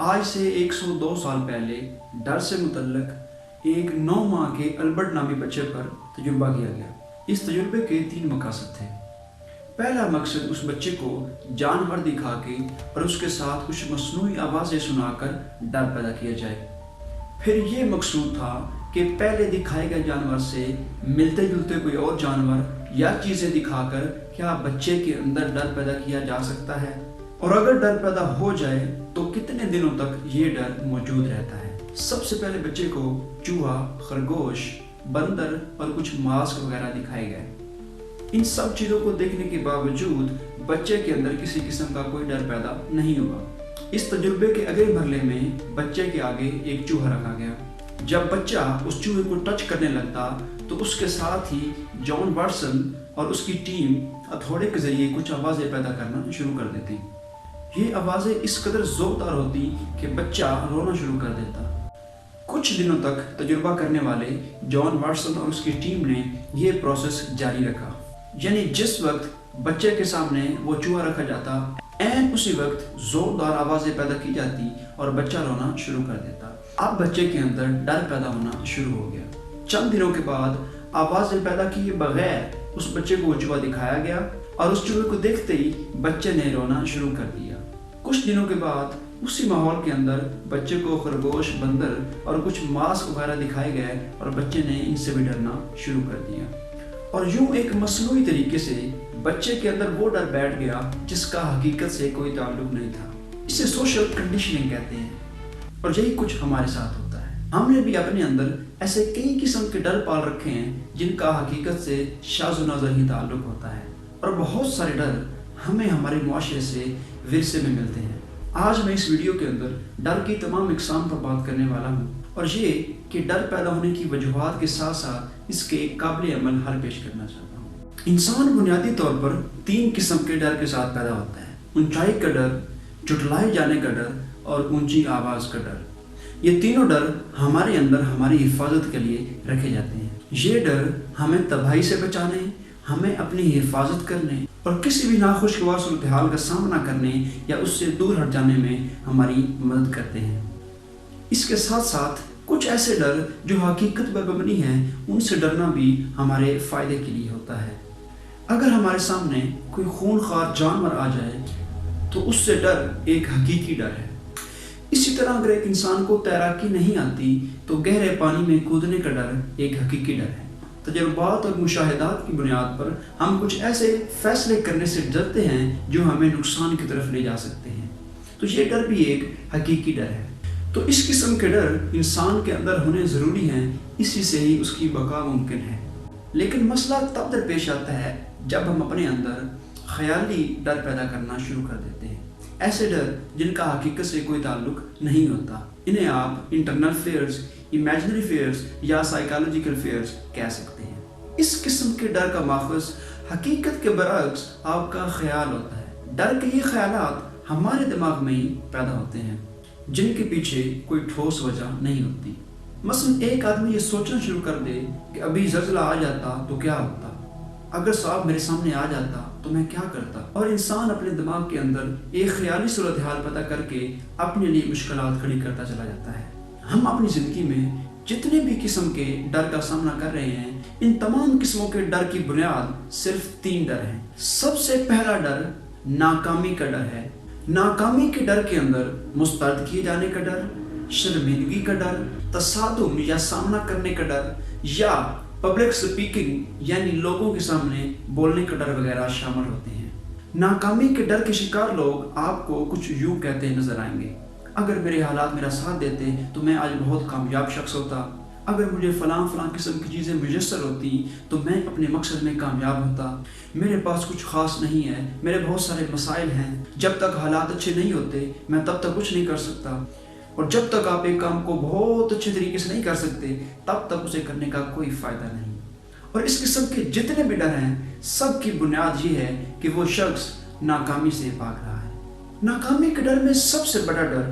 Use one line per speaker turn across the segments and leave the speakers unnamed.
آج سے 102 سال پہلے ڈر سے متعلق ایک 9 ماہ کے البرٹ نامی بچے پر تجربہ کیا گیا۔ اس تجربے کے 3 مقاصد تھے۔ پہلا مقصد اس بچے کو جانور دکھا کے اور اس کے ساتھ کچھ مصنوعی آوازیں سنا کر ڈر پیدا کیا جائے۔ پھر یہ مقصود تھا کہ پہلے دکھائے گئے جانور سے ملتے جلتے کوئی اور جانور یا چیزیں دکھا کر کیا بچے کے اندر ڈر پیدا کیا جا سکتا ہے، اور اگر ڈر پیدا ہو جائے تو کتنے دنوں تک یہ ڈر موجود رہتا ہے۔ سب سے پہلے بچے کو چوہا، خرگوش، بندر اور کچھ ماسک وغیرہ دکھائے گئے۔ ان سب چیزوں کو دیکھنے کے باوجود بچے کے اندر کسی قسم کا کوئی ڈر پیدا نہیں ہوا۔ اس تجربے کے اگلے مرحلے میں بچے کے آگے ایک چوہا رکھا گیا۔ جب بچہ اس چوہے کو ٹچ کرنے لگتا تو اس کے ساتھ ہی جان واٹسن اور اس کی ٹیم ہتھوڑے کے ذریعے کچھ آوازیں پیدا کرنا شروع کر دیتی۔ یہ آوازیں اس قدر زوردار ہوتی کہ بچہ رونا شروع کر دیتا۔ کچھ دنوں تک تجربہ کرنے والے جان واٹسن اور اس کی ٹیم نے یہ پروسیس جاری رکھا، یعنی جس وقت بچے کے سامنے وہ چوہا رکھا جاتا، عین اسی وقت زوردار آوازیں پیدا کی جاتی اور بچہ رونا شروع کر دیتا۔ اب بچے کے اندر ڈر پیدا ہونا شروع ہو گیا۔ چند دنوں کے بعد آوازیں پیدا کیے بغیر اس بچے کو چوہا دکھایا گیا اور اس چوہے کو دیکھتے ہی بچے نے رونا شروع کر دیا۔ کچھ دنوں کے بعد اسی ماحول کے اندر بچے کو خرگوش، بندر اور کچھ ماسک وغیرہ دکھائے گئے اور بچے نے ان سے بھی ڈرنا شروع کر دیا، اور یوں ایک مصنوعی طریقے سے بچے کے اندر وہ ڈر بیٹھ گیا جس کا حقیقت سے کوئی تعلق نہیں تھا۔ اسے سوشل کنڈیشننگ کہتے ہیں، اور یہی کچھ ہمارے ساتھ ہوتا ہے۔ ہم نے بھی اپنے اندر ایسے کئی قسم کے ڈر پال رکھے ہیں جن کا حقیقت سے شاذ و نادر ہی تعلق ہوتا ہے، اور بہت سارے ڈر ہمیں ہمارے معاشرے سے ورثے میں ملتے ہیں۔ آج میں اس ویڈیو کے اندر ڈر کی تمام اقسام پر بات کرنے والا ہوں، اور یہ کہ ڈر پیدا ہونے کی وجوہات کے ساتھ ساتھ اس کے قابل عمل حل پیش کرنا چاہتا ہوں۔ انسان بنیادی طور پر 3 قسم کے ڈر کے ساتھ پیدا ہوتا ہے: اونچائی کا ڈر، جھٹلائے جانے کا ڈر اور اونچی آواز کا ڈر۔ یہ تینوں ڈر ہمارے اندر ہماری حفاظت کے لیے رکھے جاتے ہیں۔ یہ ڈر ہمیں تباہی سے بچانے، ہمیں اپنی حفاظت کرنے اور کسی بھی ناخوشگوار صورتحال کا سامنا کرنے یا اس سے دور ہٹ جانے میں ہماری مدد کرتے ہیں۔ اس کے ساتھ ساتھ کچھ ایسے ڈر جو حقیقت پر مبنی ہیں، ان سے ڈرنا بھی ہمارے فائدے کے لیے ہوتا ہے۔ اگر ہمارے سامنے کوئی خونخوار جانور آ جائے تو اس سے ڈر ایک حقیقی ڈر ہے۔ اسی طرح اگر ایک انسان کو تیراکی نہیں آتی تو گہرے پانی میں کودنے کا ڈر ایک حقیقی ڈر ہے۔ تجربات اور مشاہدات کی بنیاد پر ہم کچھ ایسے فیصلے کرنے سے ڈرتے ہیں جو ہمیں نقصان کی طرف لے جا سکتے ہیں، تو یہ ڈر بھی ایک حقیقی ڈر ہے۔ تو اس قسم کے ڈر انسان کے اندر ہونے ضروری ہیں، اسی سے ہی اس کی بقا ممکن ہے۔ لیکن مسئلہ تب درپیش آتا ہے جب ہم اپنے اندر خیالی ڈر پیدا کرنا شروع کر دیتے ہیں، ایسے ڈر جن کا حقیقت سے کوئی تعلق نہیں ہوتا۔ انہیں آپ انٹرنل فیئرز، امیجنری فیئرز یا سائیکالوجیکل فیئرز کہہ سکتے ہیں۔ اس قسم کے ڈر کا ماخذ حقیقت کے برعکس آپ کا خیال ہوتا ہے۔ ڈر کے یہ خیالات ہمارے دماغ میں ہی پیدا ہوتے ہیں جن کے پیچھے کوئی ٹھوس وجہ نہیں ہوتی۔ مثلا ایک آدمی یہ سوچنا شروع کر دے کہ ابھی زلزلہ آ جاتا تو کیا ہوتا، اگر سانپ میرے سامنے آ جاتا تو میں کیا کرتا، اور انسان اپنے دماغ کے اندر ایک خیالی صورتحال پیدا کر کے اپنے لیے مشکلات کھڑی کرتا چلا جاتا ہے۔ ہم اپنی زندگی میں جتنے بھی قسم کے ڈر کا سامنا کر رہے ہیں، ان تمام قسموں کے ڈر کی بنیاد صرف 3 ڈر ہیں۔ سب سے پہلا ڈر ناکامی کا ڈر ہے۔ ناکامی کے ڈر کے اندر مسترد کیے جانے کا ڈر، شرمندگی کا ڈر، تصادم یا سامنا کرنے کا ڈر، یا پبلک سپیکنگ یعنی لوگوں کے سامنے بولنے کا ڈر وغیرہ شامل ہوتے ہیں۔ ناکامی کے ڈر کے شکار لوگ آپ کو کچھ یوں کہتے نظر آئیں گے: اگر میرے حالات میرا ساتھ دیتے تو میں آج بہت کامیاب شخص ہوتا، اگر مجھے فلاں قسم کی چیزیں میسر ہوتی تو میں اپنے مقصد میں کامیاب ہوتا، میرے پاس کچھ خاص نہیں ہے، میرے بہت سارے مسائل ہیں، جب تک حالات اچھے نہیں ہوتے میں تب تک کچھ نہیں کر سکتا، اور جب تک آپ ایک کام کو بہت اچھے طریقے سے نہیں کر سکتے تب تک اسے کرنے کا کوئی فائدہ نہیں۔ اور اس قسم کے جتنے بھی ڈر ہیں، سب کی بنیاد یہ ہے کہ وہ شخص ناکامی سے بھاگ رہا ہے۔ ناکامی کے ڈر میں سب سے بڑا ڈر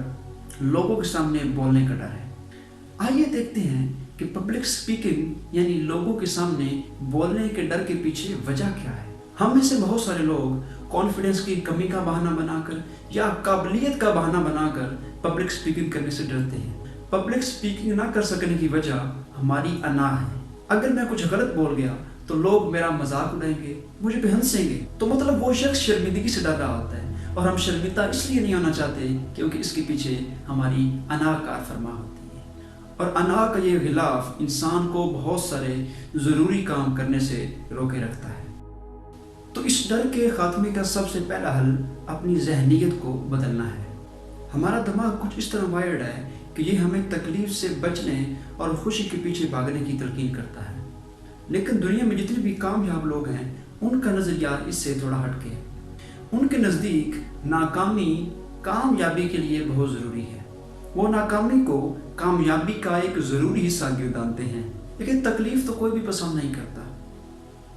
لوگوں کے سامنے بولنے کا ڈر ہے۔ آئیے دیکھتے ہیں کہ پبلک سپیکنگ یعنی لوگوں کے سامنے بولنے کے ڈر کے پیچھے وجہ کیا ہے۔ ہم میں سے بہت سارے لوگ کانفیڈنس کی کمی کا بہانہ بنا کر یا قابلیت کا بہانہ بنا کر پبلک سپیکنگ کرنے سے ڈرتے ہیں۔ پبلک سپیکنگ نہ کر سکنے کی وجہ ہماری انا ہے۔ اگر میں کچھ غلط بول گیا تو لوگ میرا مذاق اڑائیں گے، مجھے پہ ہنسیں گے، تو مطلب وہ شخص شرمندگی سے ڈر رہا ہوتا ہے، اور ہم شرمندہ اس لیے نہیں ہونا چاہتے کیونکہ اس کے پیچھے ہماری انا کار فرما ہوتی ہے۔ اور انا کا یہ غلاف انسان کو بہت سارے ضروری کام کرنے سے روکے رکھتا ہے۔ تو اس ڈر کے خاتمے کا سب سے پہلا حل اپنی ذہنیت کو بدلنا ہے۔ ہمارا دماغ کچھ اس طرح وائرڈ ہے کہ یہ ہمیں تکلیف سے بچنے اور خوشی کے پیچھے بھاگنے کی تلقین کرتا ہے، لیکن دنیا میں جتنے بھی کامیاب لوگ ہیں ان کا نظریہ اس سے تھوڑا ہٹ کے ہے۔ ان کے نزدیک ناکامی کامیابی کے لیے بہت ضروری ہے۔ وہ ناکامی کو کامیابی کا ایک ضروری حصہ گردانتے ہیں، لیکن تکلیف تو کوئی بھی پسند نہیں کرتا۔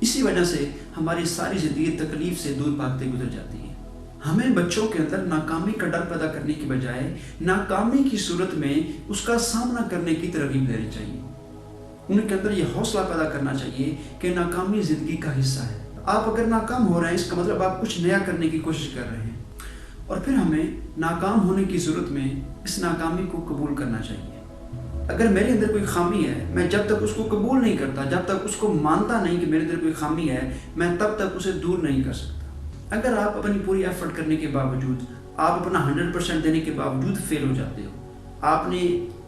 اسی وجہ سے ہماری ساری زندگی تکلیف سے دور بھاگتے گزر جاتی ہے۔ ہمیں بچوں کے اندر ناکامی کا ڈر پیدا کرنے کی بجائے ناکامی کی صورت میں اس کا سامنا کرنے کی ترغیب دینی چاہیے۔ ان کے اندر یہ حوصلہ پیدا کرنا چاہیے کہ ناکامی زندگی کا حصہ ہے۔ آپ اگر ناکام ہو رہے ہیں اس کا مطلب آپ کچھ نیا کرنے کی کوشش کر رہے ہیں، اور پھر ہمیں ناکام ہونے کی صورت میں اس ناکامی کو قبول کرنا چاہیے۔ اگر میرے اندر کوئی خامی ہے، میں جب تک اس کو قبول نہیں کرتا، جب تک اس کو مانتا نہیں کہ میرے اندر کوئی خامی ہے، میں تب تک اسے دور نہیں کر سکتا۔ اگر آپ اپنی پوری ایفرٹ کرنے کے باوجود، آپ اپنا 100% دینے کے باوجود فیل ہو جاتے ہو، آپ نے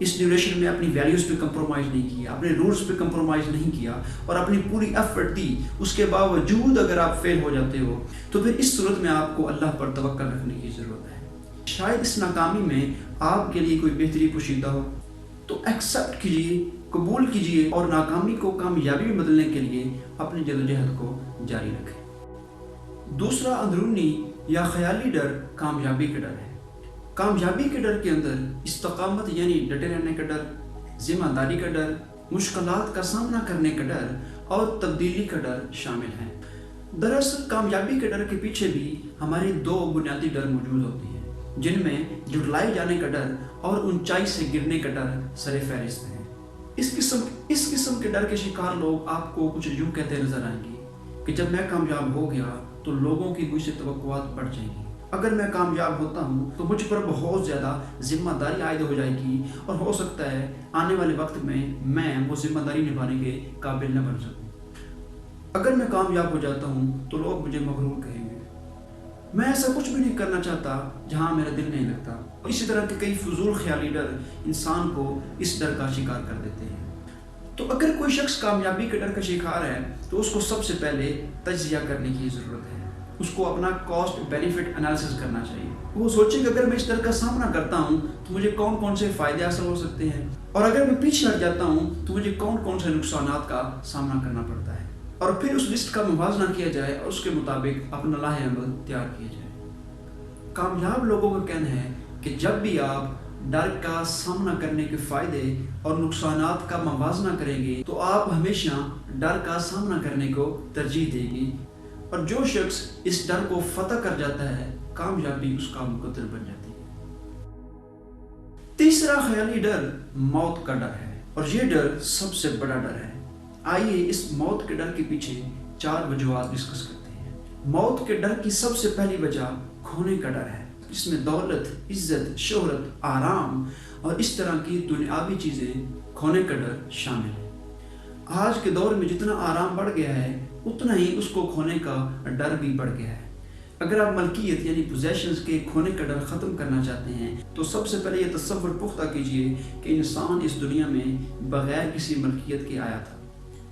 اس ڈیوریشن میں اپنی ویلیوز پہ کمپرومائز نہیں کیا، اپنے رولز پہ کمپرومائز نہیں کیا، اور اپنی پوری ایفرٹ دی، اس کے باوجود اگر آپ فیل ہو جاتے ہو، تو پھر اس صورت میں آپ کو اللہ پر توکل رکھنے کی ضرورت ہے۔ شاید اس ناکامی میں آپ کے لیے کوئی بہتری پوشیدہ ہو، تو ایکسیپٹ کیجیے، قبول کیجیے، اور ناکامی کو کامیابی میں بدلنے کے لیے اپنی جدوجہد کو جاری رکھیں۔ دوسرا اندرونی یا خیالی ڈر کامیابی کا ڈر ہے۔ کامیابی کے ڈر کے اندر استقامت یعنی ڈٹے رہنے کا ڈر، ذمہ داری کا ڈر، مشکلات کا سامنا کرنے کا ڈر اور تبدیلی کا ڈر شامل ہیں۔ دراصل کامیابی کے ڈر کے پیچھے بھی ہمارے دو بنیادی ڈر موجود ہوتے ہیں، جن میں جھٹلائے جانے کا ڈر اور اونچائی سے گرنے کا ڈر سر فہرست ہے۔ اس قسم کے ڈر کے شکار لوگ آپ کو کچھ یوں کہتے نظر آئیں گے کہ جب میں کامیاب ہو گیا تو لوگوں کی مجھ سے توقعات بڑھ جائیں گی، اگر میں کامیاب ہوتا ہوں تو مجھ پر بہت زیادہ ذمہ داری عائد ہو جائے گی، اور ہو سکتا ہے آنے والے وقت میں وہ ذمہ داری نبھانے کے قابل نہ بن سکوں۔ اگر میں کامیاب ہو جاتا ہوں تو لوگ مجھے مغرور کہیں گے۔ میں ایسا کچھ بھی نہیں کرنا چاہتا جہاں میرا دل نہیں لگتا۔ اسی طرح کے کئی فضول خیالی ڈر انسان کو اس ڈر کا شکار کر دیتے ہیں۔ تو اگر کوئی شخص کامیابی کے ڈر کا شکار ہے تو اس کو سب سے پہلے تجزیہ کرنے کی ضرورت ہے۔ اس کو اپنا کاسٹ بینیفٹ انالیسس کرنا چاہیے۔ وہ سوچے کہ اگر میں اس ڈر کا سامنا کرتا ہوں تو مجھے کون کون سے فائدے حاصل ہو سکتے ہیں، اور اگر میں پیچھے ہٹ جاتا ہوں تو مجھے کون کون سے نقصانات کا سامنا کرنا پڑتا ہے، اور پھر اس لسٹ کا موازنہ کیا جائے اور اس کے مطابق اپنا لاہ عمل تیار کیا جائے۔ کامیاب لوگوں کا کہنا ہے کہ جب بھی آپ ڈر کا سامنا کرنے کے فائدے اور نقصانات کا موازنہ کریں گے تو آپ ہمیشہ ڈر کا سامنا کرنے کو ترجیح دیں گے، اور جو شخص اس ڈر کو فتح کر جاتا ہے کامیابی اس کا مقدر بن جاتی ہے۔ تیسرا خیالی ڈر موت کا ڈر ہے، اور یہ ڈر سب سے بڑا ڈر ہے۔ آئیے اس موت کے ڈر کے پیچھے 4 وجوہات ڈسکس کرتے ہیں۔ موت کے ڈر کی سب سے پہلی وجہ کھونے کا ڈر ہے، جس میں دولت، عزت، شہرت، آرام اور اس طرح کی دنیاوی چیزیں کھونے کا ڈر شامل ہے۔ آج کے دور میں جتنا آرام بڑھ گیا ہے اتنا ہی اس کو کھونے کا ڈر بھی بڑھ گیا ہے۔ اگر آپ ملکیت یعنی پوزیشنز کے کھونے کا ڈر ختم کرنا چاہتے ہیں تو سب سے پہلے یہ تصور پختہ کیجئے کہ انسان اس دنیا میں بغیر کسی ملکیت کے آیا تھا۔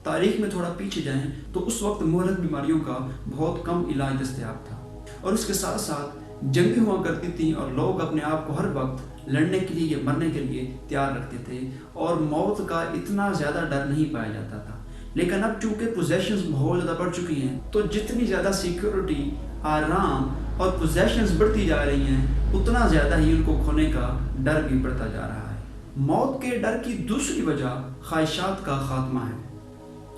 تاریخ میں تھوڑا پیچھے جائیں تو اس وقت مہلک بیماریوں کا بہت کم علاج دستیاب تھا، اور اس کے ساتھ ساتھ جنگیں ہوا کرتی تھیں، اور لوگ اپنے آپ کو ہر وقت لڑنے کے لیے یا مرنے کے لیے تیار رکھتے تھے، اور موت کا اتنا زیادہ ڈر نہیں پایا جاتا تھا۔ لیکن اب چونکہ پوزیشنز بہت زیادہ بڑھ چکی ہیں تو جتنی زیادہ سیکیورٹی، آرام اور پوزیشنز بڑھتی جا رہی ہیں اتنا زیادہ ہی ان کو کھونے کا ڈر بھی بڑھتا جا رہا ہے۔ موت کے ڈر کی دوسری وجہ خواہشات کا خاتمہ ہے۔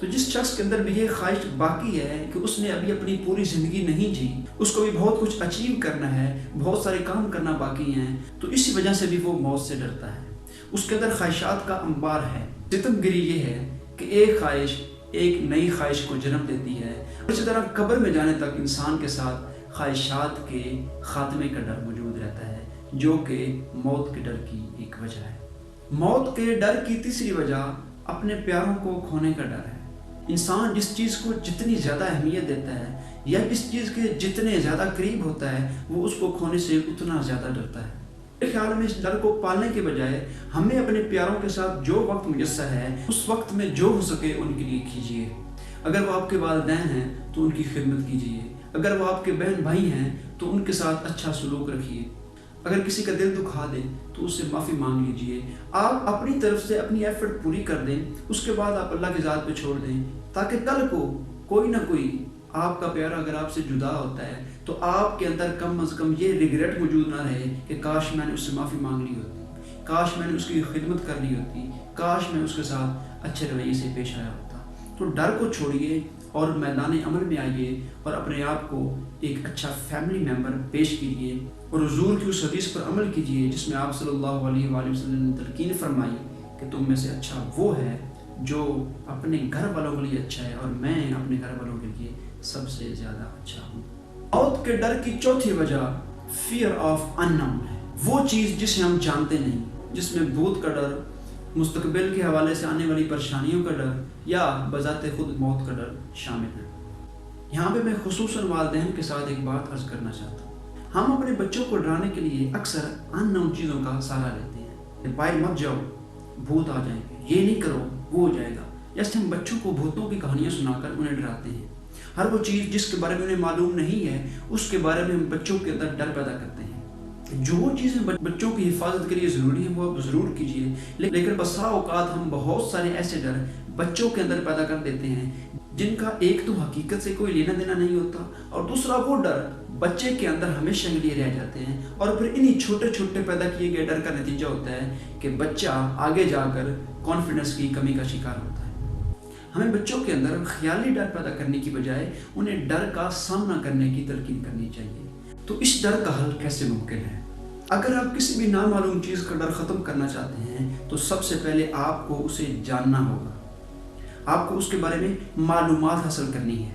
تو جس شخص کے اندر بھی یہ خواہش باقی ہے کہ اس نے ابھی اپنی پوری زندگی نہیں جی، اس کو بھی بہت کچھ اچیو کرنا ہے، بہت سارے کام کرنا باقی ہیں، تو اسی وجہ سے بھی وہ موت سے ڈرتا ہے۔ اس کے اندر خواہشات کا انبار ہے۔ ستم گری یہ ہے کہ ایک خواہش ایک نئی خواہش کو جنم دیتی ہے، اسی طرح قبر میں جانے تک انسان کے ساتھ خواہشات کے خاتمے کا ڈر موجود رہتا ہے، جو کہ موت کے ڈر کی ایک وجہ ہے۔ موت کے ڈر کی تیسری وجہ اپنے پیاروں کو کھونے کا ڈر ہے۔ انسان جس چیز کو جتنی زیادہ اہمیت دیتا ہے یا جس چیز کے جتنے زیادہ قریب ہوتا ہے وہ اس کو کھونے سے اتنا زیادہ ڈرتا ہے۔ میرے خیال میں اس ڈر کو پالنے کے بجائے ہمیں اپنے پیاروں کے ساتھ جو وقت میسر ہے اس وقت میں جو ہو سکے ان کے لیے کیجیے۔ اگر وہ آپ کے والدین ہیں تو ان کی خدمت کیجیے، اگر وہ آپ کے بہن بھائی ہیں تو ان کے ساتھ اچھا سلوک رکھیے، اگر کسی کا دل دکھا دے تو اس سے معافی مانگ لیجیے۔ آپ اپنی طرف سے اپنی ایفرٹ پوری کر دیں، اس کے بعد آپ اللہ کی ذات پہ چھوڑ دیں، تاکہ کل کو کوئی نہ کوئی آپ کا پیارا اگر آپ سے جدا ہوتا ہے تو آپ کے اندر کم از کم یہ ریگریٹ موجود نہ رہے کہ کاش میں نے اس سے معافی مانگ لی ہوتی، کاش میں نے اس کی خدمت کر لی ہوتی، کاش میں اس کے ساتھ اچھے رویے سے پیش آیا ہوتا۔ تو ڈر کو چھوڑیے اور میدان عمل میں آئیے اور اپنے آپ کو ایک اچھا فیملی ممبر پیش کیجیے اور حضور کی اس حدیث پر عمل کیجیے جس میں آپ صلی اللہ علیہ وآلہ وسلم نے تلقین فرمائی کہ تم میں سے اچھا وہ ہے جو اپنے گھر والوں کے لیے اچھا ہے اور میں اپنے گھر والوں کے لیے سب سے زیادہ اچھا ہوں۔ موت کے ڈر کی چوتھی وجہ فیئر آف اننون ہے، وہ چیز جسے ہم جانتے نہیں، جس میں بھوت کا ڈر، مستقبل کے حوالے سے آنے والی پریشانیوں کا ڈر یا بذات خود موت کا ڈر شامل ہے۔ یہاں پہ میں خصوصاً والدین کے ساتھ ایک بات عرض کرنا چاہتا ہوں۔ ہم اپنے بچوں کو ڈرانے کے لیے اکثر ان نون چیزوں کا سہارا لیتے ہیں، باہر مت جاؤ بھوت آ جائیں گے، یہ نہیں کرو وہ ہو جائے گا، جیسے ہم بچوں کو بھوتوں کی کہانیاں سنا کر انہیں ڈراتے ہیں۔ ہر وہ چیز جس کے بارے میں انہیں معلوم نہیں ہے اس کے بارے میں ہم بچوں کے اندر ڈر پیدا کرتے ہیں۔ جو چیزیں بچوں کی حفاظت کے لیے ضروری ہیں وہ آپ ضرور کیجیے، لیکن بسا اوقات ہم بہت سارے ایسے ڈر بچوں کے اندر پیدا کر دیتے ہیں جن کا ایک تو حقیقت سے کوئی لینا دینا نہیں ہوتا اور دوسرا وہ ڈر بچے کے اندر ہمیشہ کے لیے رہ جاتے ہیں، اور پھر انہی چھوٹے چھوٹے پیدا کیے گئے ڈر کا نتیجہ ہوتا ہے کہ بچہ آگے جا کر کانفیڈنس کی کمی کا شکار ہوتا ہے۔ ہمیں بچوں کے اندر خیالی ڈر پیدا کرنے کی بجائے انہیں ڈر کا سامنا کرنے کی تلقین کرنی چاہیے۔ تو اس ڈر کا حل کیسے ممکن ہے؟ اگر آپ کسی بھی نامعلوم چیز کا ڈر ختم کرنا چاہتے ہیں تو سب سے پہلے آپ کو اسے جاننا ہوگا، آپ کو اس کے بارے میں معلومات حاصل کرنی ہے۔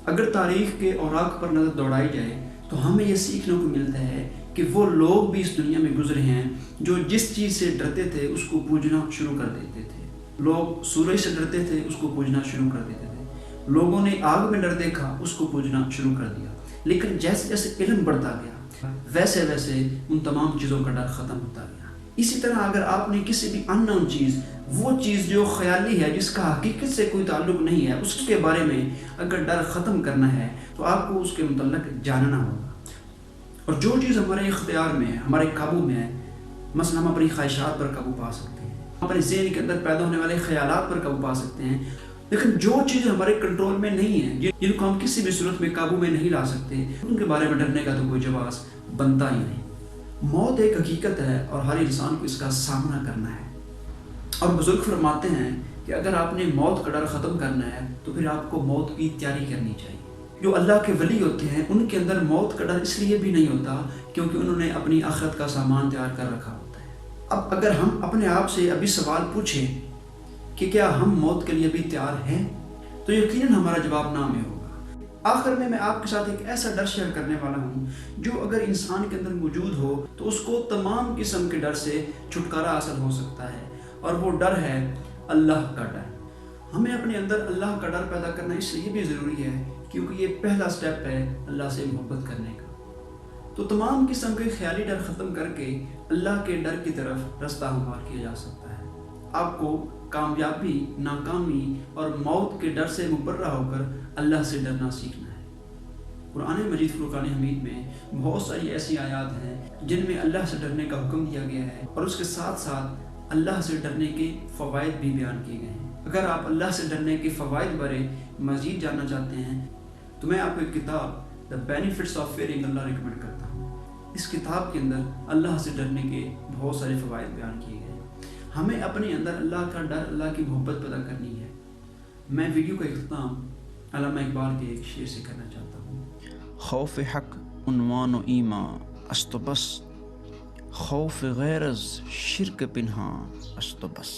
اگر تاریخ کے اوراق پر نظر دوڑائی جائے تو ہمیں یہ سیکھنے کو ملتا ہے کہ وہ لوگ بھی اس دنیا میں گزرے ہیں جو جس چیز سے ڈرتے تھے اس کو پوجنا شروع کر دیتے تھے۔ لوگ سورج سے ڈرتے تھے، اس کو پوجنا شروع کر دیتے تھے۔ لوگوں نے آگ میں ڈر دیکھا، اس کو پوجنا شروع کر دیا۔ لیکن جیسے جیسے علم بڑھتا گیا ویسے ویسے ان تمام چیزوں کا ڈر ختم ہوتا گیا۔ اسی طرح اگر آپ نے کسی بھی ان نون چیز، وہ چیز جو خیالی ہے جس کا حقیقت سے کوئی تعلق نہیں ہے، اس کے بارے میں اگر ڈر ختم کرنا ہے تو آپ کو اس کے متعلق جاننا ہوگا۔ اور جو چیز ہمارے اختیار میں ہے، ہمارے قابو میں ہے، مثلا ہم اپنی خواہشات پر قابو پا سکتے ہیں، اپنے ذہن کے اندر پیدا ہونے والے خیالات پر قابو پا سکتے ہیں، لیکن جو چیزیں ہمارے کنٹرول میں نہیں ہیں، جن کو ہم کسی بھی صورت میں قابو میں نہیں لا سکتے، ان کے بارے میں ڈرنے کا تو کوئی جواز بنتا ہی نہیں۔ موت ایک حقیقت ہے اور ہر انسان کو اس کا سامنا کرنا ہے، اور بزرگ فرماتے ہیں کہ اگر آپ نے موت کا ڈر ختم کرنا ہے تو پھر آپ کو موت کی تیاری کرنی چاہیے۔ جو اللہ کے ولی ہوتے ہیں ان کے اندر موت کا ڈر اس لیے بھی نہیں ہوتا کیونکہ انہوں نے اپنی آخرت کا سامان تیار کر رکھا ہوتا ہے۔ اب اگر ہم اپنے آپ سے ابھی سوال پوچھیں کہ کیا ہم موت کے لیے بھی تیار ہیں، تو یقیناً ہمارا جواب نہ میں ہوگا۔ آخر میں آپ کے ساتھ ایک ایسا ڈر شیئر کرنے والا ہوں جو اگر انسان کے اندر موجود ہو تو اس کو تمام قسم کے ڈر سے چھٹکارا حاصل ہو سکتا ہے، اور وہ ڈر ہے اللہ کا ڈر۔ ہمیں اپنے اندر اللہ کا ڈر پیدا کرنا اس لیے بھی ضروری ہے کیونکہ یہ پہلا سٹیپ ہے اللہ سے محبت کرنے کا۔ تو تمام قسم کے خیالی ڈر ختم کر کے اللہ کے ڈر کی طرف رستہ ہموار کیا جا سکتا ہے۔ آپ کو کامیابی، ناکامی اور موت کے ڈر سے مبرہ ہو کر اللہ سے ڈرنا سیکھنا ہے۔ قرآن مجید فرقان حمید میں بہت ساری ایسی آیات ہیں جن میں اللہ سے ڈرنے کا حکم دیا گیا ہے اور اس کے ساتھ ساتھ اللہ سے ڈرنے کے فوائد بھی بیان کیے گئے ہیں۔ اگر آپ اللہ سے ڈرنے کے فوائد بارے مزید جاننا چاہتے ہیں تو میں آپ کو ایک کتاب The Benefits of Fearing Allah recommend کرتا ہوں۔ اس کتاب کے اندر اللہ سے ڈرنے کے بہت سارے فوائد بیان کیے گئے ہیں۔ ہمیں اپنے اندر اللہ کا ڈر، اللہ کی محبت پیدا کرنی ہے۔ میں ویڈیو کا اختتام علامہ اقبال کے ایک شعر سے کرنا چاہتا ہوں۔
خوف حق عنوان و ایماں است و بس، خوف غیر از شرک پنہاں است و بس۔